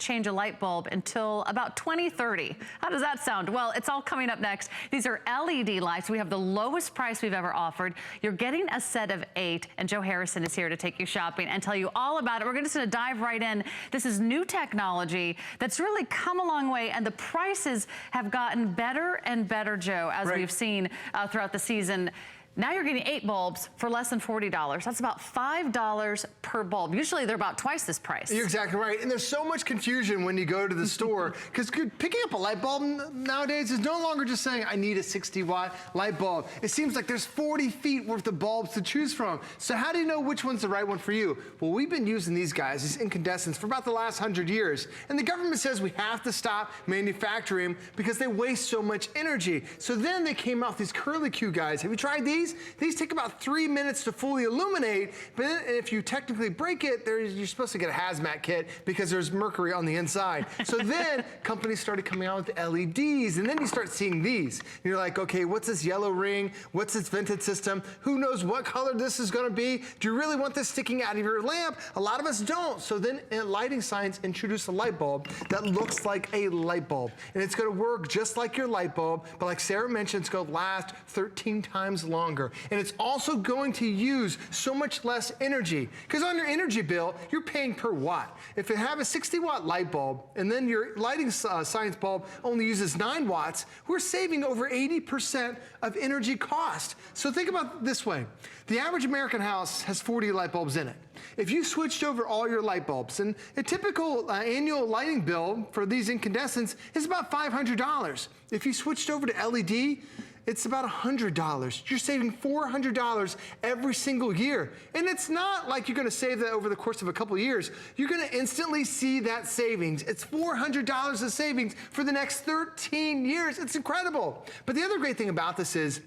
change a light bulb until about 2030. How does that sound? Well, it's all coming up next. These are LED lights. We have the lowest price we've ever offered. You're getting a set of 8, and Joe Harrison is here to take you shopping and tell you all about it. We're just gonna dive right in. This is new technology that's really come a long way, and the prices have gotten better and better, Joe, as we've seen throughout the season. Now you're getting 8 bulbs for less than $40. That's about $5 per bulb. Usually they're about twice this price. You're exactly right. And there's so much confusion when you go to the store because picking up a light bulb nowadays is no longer just saying, I need a 60-watt light bulb. It seems like there's 40 feet worth of bulbs to choose from. So how do you know which one's the right one for you? Well, we've been using these guys, these incandescents, for about the last 100 years. And the government says we have to stop manufacturing them because they waste so much energy. So then they came out with these curly Q guys. Have you tried these? These take about 3 minutes to fully illuminate, but if you technically break it, you're supposed to get a hazmat kit because there's mercury on the inside. So then companies started coming out with LEDs, and then you start seeing these. And you're like, okay, what's this yellow ring? What's this vented system? Who knows what color this is gonna be? Do you really want this sticking out of your lamp? A lot of us don't. So then Lighting Science introduced a light bulb that looks like a light bulb. And it's gonna work just like your light bulb, but like Sarah mentioned, it's gonna last 13 times longer. And it's also going to use so much less energy. Because on your energy bill, you're paying per watt. If you have a 60-watt light bulb, and then your Lighting Science bulb only uses 9 watts, we're saving over 80% of energy cost. So think about it this way. The average American house has 40 light bulbs in it. If you switched over all your light bulbs, and a typical annual lighting bill for these incandescents is about $500. If you switched over to LED, it's about $100. You're saving $400 every single year. And it's not like you're gonna save that over the course of a couple of years. You're gonna instantly see that savings. It's $400 of savings for the next 13 years. It's incredible. But the other great thing about this is,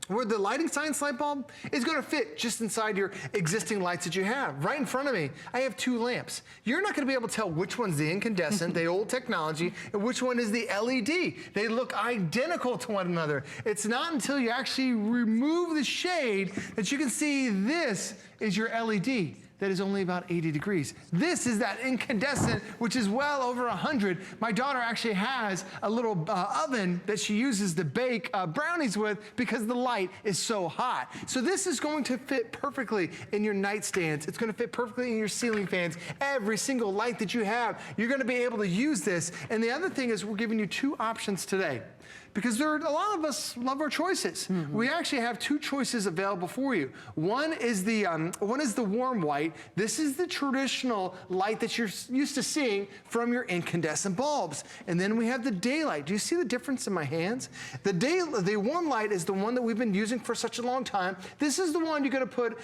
where the Lighting Science light bulb is gonna fit just inside your existing lights that you have. Right in front of me, I have 2 lamps. You're not gonna be able to tell which one's the incandescent, the old technology, and which one is the LED. They look identical to one another. It's not until you actually remove the shade that you can see this is your LED. That is only about 80 degrees. This is that incandescent, which is well over 100. My daughter actually has a little oven that she uses to bake brownies with because the light is so hot. So this is going to fit perfectly in your nightstands. It's gonna fit perfectly in your ceiling fans. Every single light that you have, you're gonna be able to use this. And the other thing is we're giving you 2 options today, because a lot of us love our choices. We actually have 2 choices available for you. One is the warm white. This is the traditional light that you're used to seeing from your incandescent bulbs. And then we have the daylight. Do you see the difference in my hands? The warm light is the one that we've been using for such a long time. This is the one you're gonna put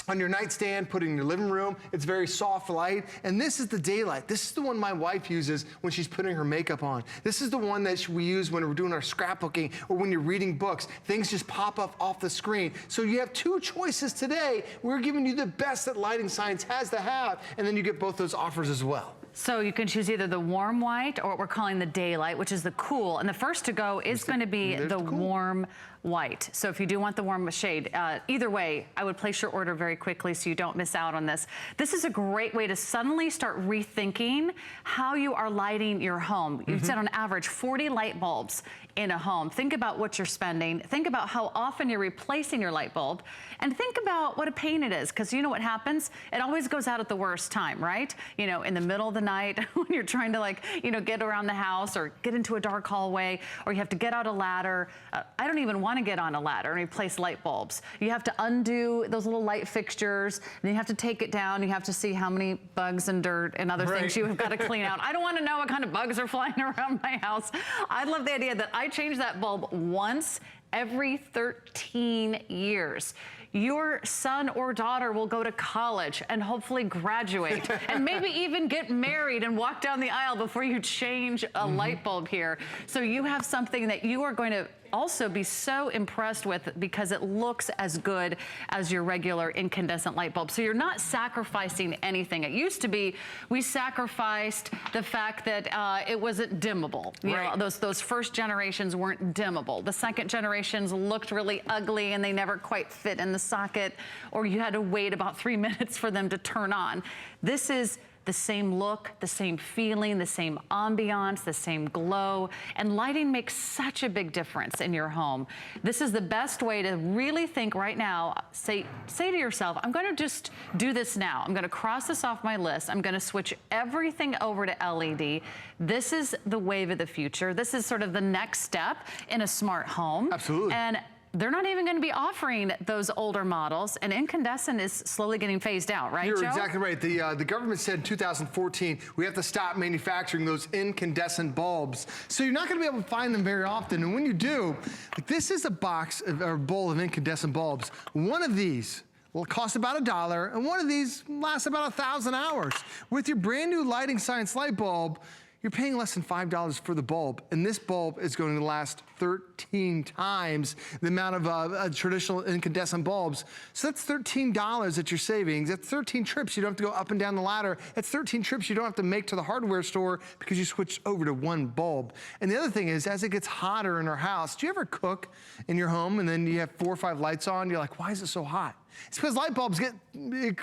on your nightstand, put it in your living room. It's very soft light. And this is the daylight. This is the one my wife uses when she's putting her makeup on. This is the one that we use when we're doing our scrapbooking or when you're reading books. Things just pop up off the screen. So you have 2 choices today. We're giving you the best that Lighting Science has to have, and then you get both those offers as well. So you can choose either the warm white or what we're calling the daylight, which is the cool. And the first to go is going to be the warm white. So if you do want the warm shade, either way, I would place your order very quickly so you don't miss out on this. This is a great way to suddenly start rethinking how you are lighting your home. You said on average 40 light bulbs in a home. Think about what you're spending. Think about how often you're replacing your light bulb, and think about what a pain it is, because you know what happens? It always goes out at the worst time, right? You know, in the middle of the night when you're trying to, like, you know, get around the house or get into a dark hallway, or you have to get out a ladder. I don't even want to get on a ladder and replace light bulbs. You have to undo those little light fixtures, and then you have to take it down. You have to see how many bugs and dirt and other things you have got to clean out. I don't want to know what kind of bugs are flying around my house. I love the idea that I change that bulb once every 13 years. Your son or daughter will go to college and hopefully graduate and maybe even get married and walk down the aisle before you change a light bulb here. So you have something that you are going to also be so impressed with because it looks as good as your regular incandescent light bulb. So you're not sacrificing anything. It used to be we sacrificed the fact that it wasn't dimmable. You know, those first generations weren't dimmable. The second generations looked really ugly and they never quite fit in the socket, or you had to wait about 3 minutes for them to turn on. This is the same look, the same feeling, the same ambiance, the same glow, and lighting makes such a big difference in your home. This is the best way to really think right now. Say to yourself, I'm going to just do this now. I'm going to cross this off my list. I'm going to switch everything over to LED. This is the wave of the future. This is sort of the next step in a smart home. Absolutely. And they're not even going to be offering those older models, and incandescent is slowly getting phased out, right, You're Joe? exactly right. The government said in 2014, we have to stop manufacturing those incandescent bulbs. So you're not going to be able to find them very often. And when you do, like, this is a box or a bowl of incandescent bulbs. One of these will cost about $1, and one of these lasts about 1,000 hours. With your brand new Lighting Science light bulb, you're paying less than $5 for the bulb, and this bulb is going to last 13 times the amount of traditional incandescent bulbs. So that's $13 that you're saving. That's 13 trips you don't have to go up and down the ladder. That's 13 trips you don't have to make to the hardware store because you switched over to one bulb. And the other thing is, as it gets hotter in our house, do you ever cook in your home and then you have 4 or 5 lights on? You're like, why is it so hot? It's because light bulbs get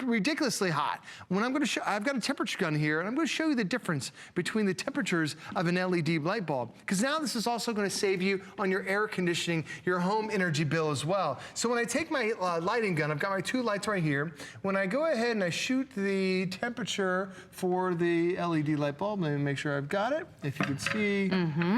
ridiculously hot. When I'm going to show, I've got a temperature gun here, and I'm going to show you the difference between the temperatures of an LED light bulb. Because now this is also going to save you on your air conditioning, your home energy bill as well. So when I take my lighting gun, I've got my 2 lights right here. When I go ahead and I shoot the temperature for the LED light bulb, let me make sure I've got it. If you can see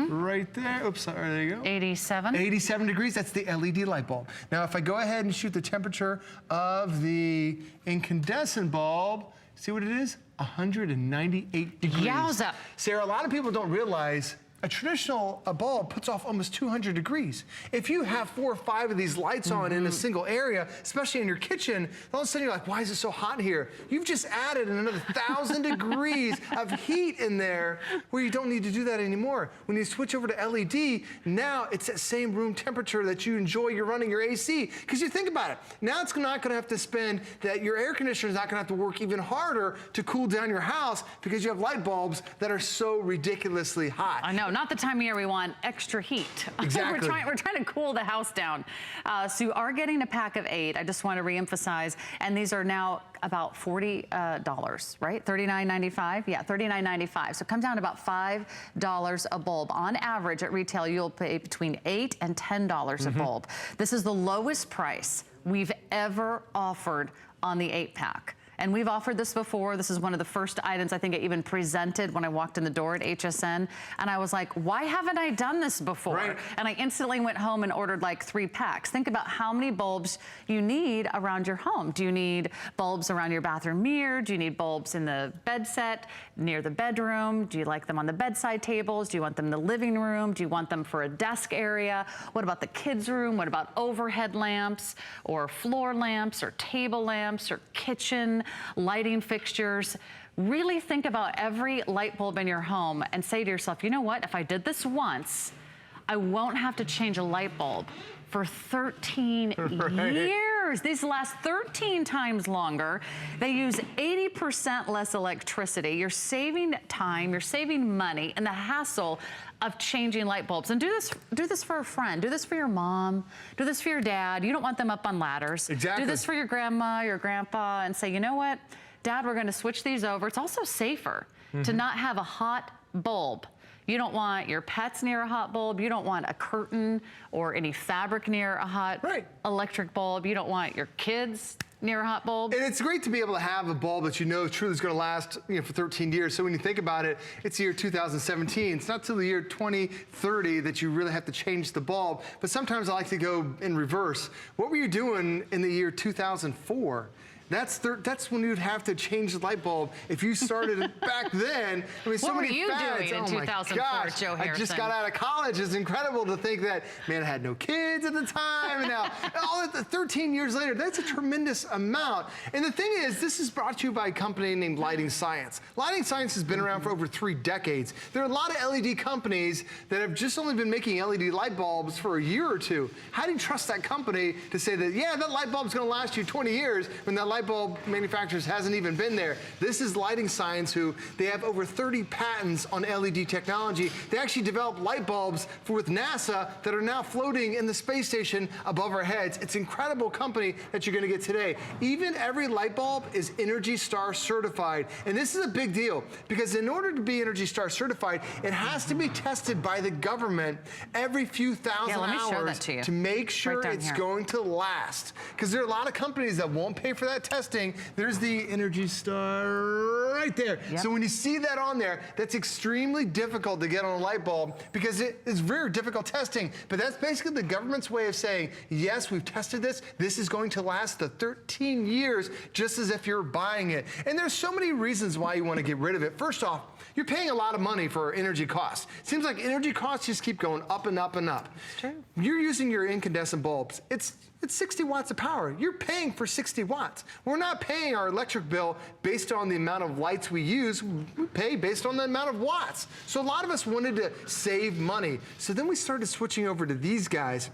right there. Oops, sorry, there you go. 87. 87 degrees, that's the LED light bulb. Now, if I go ahead and shoot the temperature of the incandescent bulb, see what it is? 198 degrees. Yowza. Sarah, a lot of people don't realize a traditional bulb puts off almost 200 degrees. If you have 4 or 5 of these lights on in a single area, especially in your kitchen, all of a sudden you're like, why is it so hot here? You've just added another 1,000 degrees of heat in there where you don't need to do that anymore. When you switch over to LED, now it's that same room temperature that you enjoy you're running your AC. Because you think about it, now it's not going to have to spend, that your air conditioner is not going to have to work even harder to cool down your house because you have light bulbs that are so ridiculously hot. I know, not the time of year we want extra heat. Exactly. we're trying to cool the house down. So you are getting a pack of 8. I just want to reemphasize. And these are now about $40, right? $39.95? Yeah, $39.95. So it comes down to about $5 a bulb. On average at retail, you'll pay between $8 and $10 a bulb. This is the lowest price we've ever offered on the 8-pack. And we've offered this before. This is one of the first items I think I even presented when I walked in the door at HSN. And I was like, why haven't I done this before? Right. And I instantly went home and ordered like 3 packs. Think about how many bulbs you need around your home. Do you need bulbs around your bathroom mirror? Do you need bulbs in the bed set, near the bedroom? Do you like them on the bedside tables? Do you want them in the living room? Do you want them for a desk area? What about the kids' room? What about overhead lamps or floor lamps or table lamps or kitchen lighting fixtures? Really think about every light bulb in your home and say to yourself, you know what, if I did this once, I won't have to change a light bulb for 13 years. These last 13 times longer. They use 80% less electricity. You're saving time, you're saving money, and the hassle of changing light bulbs. And do this for a friend. Do this for your mom. Do this for your dad. You don't want them up on ladders. Exactly. Do this for your grandma, your grandpa, and say, you know what, Dad, we're going to switch these over. It's also safer to not have a hot bulb. You don't want your pets near a hot bulb. You don't want a curtain or any fabric near a hot electric bulb. You don't want your kids near a hot bulb. And it's great to be able to have a bulb that you know truly is going to last, for 13 years. So when you think about it, it's the year 2017. It's not till the year 2030 that you really have to change the bulb. But sometimes I like to go in reverse. What were you doing in the year 2004? That's when you'd have to change the light bulb. If you started back then, I mean, so what were many you fads. doing in 2004, Joe Harrison? I just got out of college. It's incredible to think that, man, I had no kids at the time, and now, all the 13 years later, that's a tremendous amount. And the thing is, this is brought to you by a company named Lighting Science. Lighting Science has been around for over 3 decades. There are a lot of LED companies that have just only been making LED light bulbs for a year or 2. How do you trust that company to say that, yeah, that light bulb's gonna last you 20 years when that light light bulb manufacturers hasn't even been there. This is Lighting Science, who they have over 30 patents on LED technology. They actually developed light bulbs with NASA that are now floating in the space station above our heads. It's an incredible company that you're going to get today. Even every light bulb is ENERGY STAR certified. And this is a big deal because in order to be ENERGY STAR certified, it has to be tested by the government every few thousand hours to make sure it's going to last. Because there are a lot of companies that won't pay for that testing. There's the ENERGY STAR right there. So when you see that on there, that's extremely difficult to get on a light bulb because it is very difficult testing. But that's basically the government's way of saying, yes, we've tested this. This is going to last the 13 years, just as if you're buying it. And there's so many reasons why you want to get rid of it. First off, you're paying a lot of money for energy costs. It seems like energy costs just keep going up and up and up. It's true. You're using your incandescent bulbs. It's 60 watts of power. You're paying for 60 watts. We're not paying our electric bill based on the amount of lights we use. We pay based on the amount of watts. So a lot of us wanted to save money. So then we started switching over to these guys.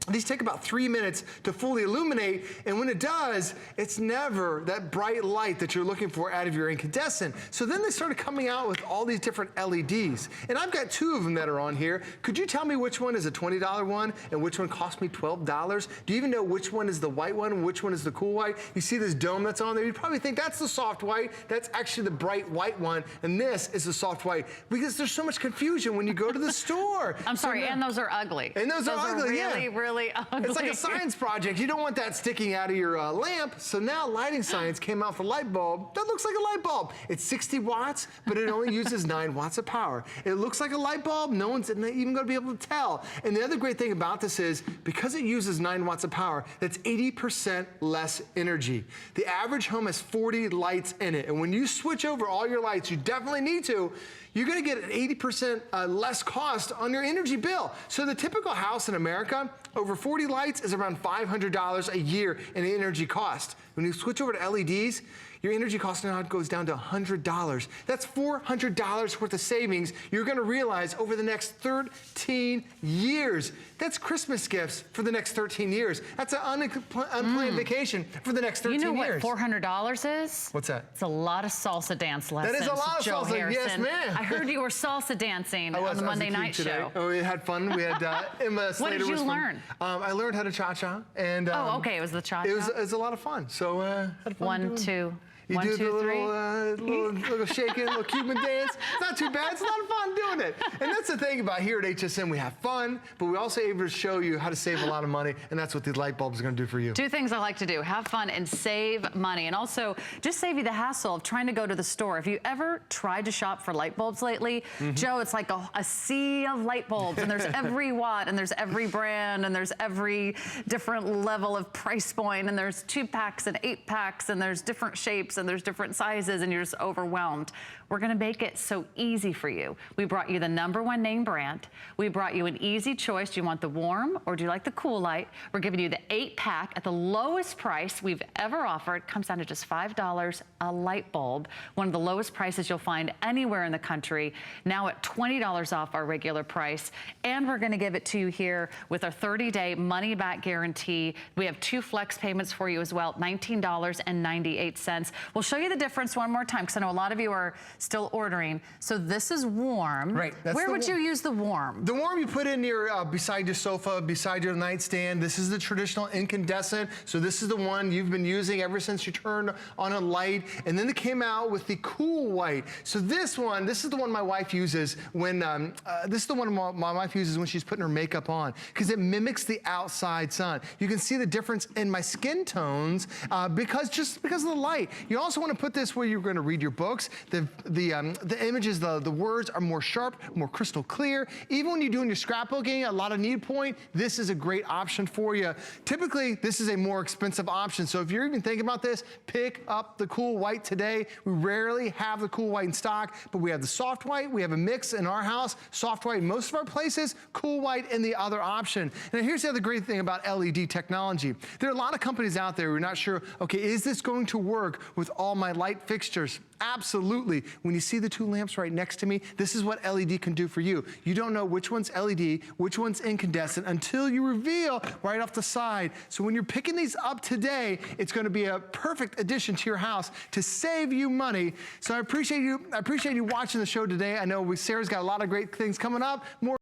These take about 3 minutes to fully illuminate, and when it does, it's never that bright light that you're looking for out of your incandescent. So then they started coming out with all these different LEDs, and I've got 2 of them that are on here. Could you tell me which one is a $20 one and which one cost me $12? Do you even know which one is the white one and which one is the cool white? You see this dome that's on there? You probably think that's the soft white. That's actually the bright white one, and this is the soft white, because there's so much confusion when you go to the store. I'm sorry, and those are ugly. And those are ugly, really ugly. It's like a science project. You don't want that sticking out of your lamp. So now Lighting Science came out with a light bulb that looks like a light bulb. It's 60 watts, but it only uses 9 watts of power. It looks like a light bulb. No one's even going to be able to tell. And the other great thing about this is because it uses 9 watts of power, that's 80% less energy. The average home has 40 lights in it. And when you switch over all your lights, you definitely need to, you're going to get an 80% less cost on your energy bill. So the typical house in America, over 40 lights is around $500 a year in energy cost. When you switch over to LEDs, your energy cost now goes down to $100. That's $400 worth of savings you're going to realize over the next 13 years. That's Christmas gifts for the next 13 years. That's an unplanned vacation for the next 13 years. You know what $400 is? What's that? It's a lot of salsa dance lessons. That is a lot of Joe salsa, Harrison. yes, ma'am. I heard you were salsa dancing on the Monday night show. Oh, we had fun. We had Emma Slater. What did you learn? I learned how to cha-cha. And oh, okay, it was the cha-cha. It was a lot of fun. So had fun. 1, 2. You 1, do 2, the 3. little shaking, little Cuban dance. It's not too bad. It's a lot of fun doing it. And that's the thing about here at HSN. We have fun, but we also able to show you how to save a lot of money, and that's what these light bulbs are going to do for you. 2 things I like to do: have fun and save money, and also just save you the hassle of trying to go to the store. Have you ever tried to shop for light bulbs lately? Joe, it's like a sea of light bulbs, and there's every watt, and there's every brand, and there's every different level of price point, and there's 2-packs and 8-packs, and there's different shapes, and there's different sizes, and you're just overwhelmed. We're gonna make it so easy for you. We brought you the #1 name brand. We brought you an easy choice. Do you want the warm or do you like the cool light? We're giving you the 8-pack at the lowest price we've ever offered. Comes down to just $5 a light bulb. One of the lowest prices you'll find anywhere in the country. Now at $20 off our regular price. And we're gonna give it to you here with our 30-day money-back guarantee. We have 2 flex payments for you as well, $19.98. We'll show you the difference one more time because I know a lot of you are still ordering. So this is warm. Right. Where would you use the warm? The warm you put in your beside your sofa, beside your nightstand. This is the traditional incandescent. So this is the one you've been using ever since you turned on a light. And then they came out with the cool white. So this is the one my wife uses when my wife uses when she's putting her makeup on, because it mimics the outside sun. You can see the difference in my skin tones because of the light. You also want to put this where you're going to read your books. The images, the words are more sharp, more crystal clear. Even when you're doing your scrapbooking, a lot of needlepoint, this is a great option for you. Typically, this is a more expensive option. So if you're even thinking about this, pick up the cool white today. We rarely have the cool white in stock, but we have the soft white. We have a mix in our house, soft white in most of our places, cool white in the other option. And here's the other great thing about LED technology. There are a lot of companies out there who are not sure, okay, is this going to work with with all my light fixtures. Absolutely. When you see the two lamps right next to me, this is what LED can do for you. You don't know which one's LED, which one's incandescent until you reveal right off the side. So when you're picking these up today, it's going to be a perfect addition to your house to save you money. So I appreciate you watching the show today. I know Sarah's got a lot of great things coming up. More